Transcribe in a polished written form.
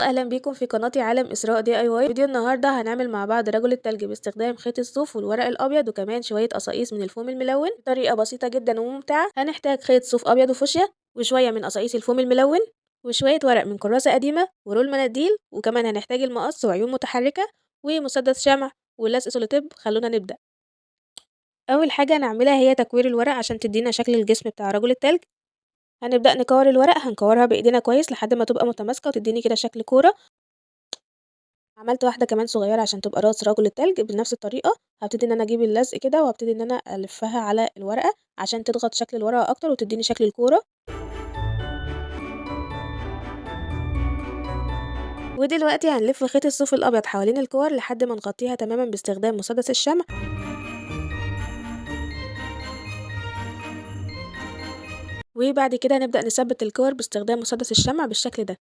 اهلا بيكم في قناتي عالم اسراء DIY. فيديو النهارده هنعمل مع بعض رجل التلج باستخدام خيط الصوف والورق الابيض وكمان شويه قصاقيس من الفوم الملون بطريقه بسيطه جدا وممتعه. هنحتاج خيط صوف ابيض وفوشيا وشويه من قصاقيس الفوم الملون وشويه ورق من كراسه قديمه ورول مناديل، وكمان هنحتاج المقص وعيون متحركه ومسدس شمع ولزق سولوتيب. خلونا نبدا. اول حاجه هنعملها هي تكوير الورق عشان تدينا شكل الجسم بتاع رجل التلج. هنبدا نكور الورق، هنكورها بايدينا كويس لحد ما تبقى متماسكه وتديني كده شكل كوره. عملت واحدة كمان صغيرة عشان تبقى راس رجل التلج بنفس الطريقة. هابتدي ان انا اجيب اللزق كده وابتدي ان انا الفها على الورقة عشان تضغط شكل الورقة اكتر وتديني شكل الكورة. ودلوقتي هنلف خيط الصوف الابيض حوالين الكور لحد ما نغطيها تماما باستخدام مسدس الشمع. وبعد كده نبدأ نثبت الكور باستخدام مسدس الشمع بالشكل ده.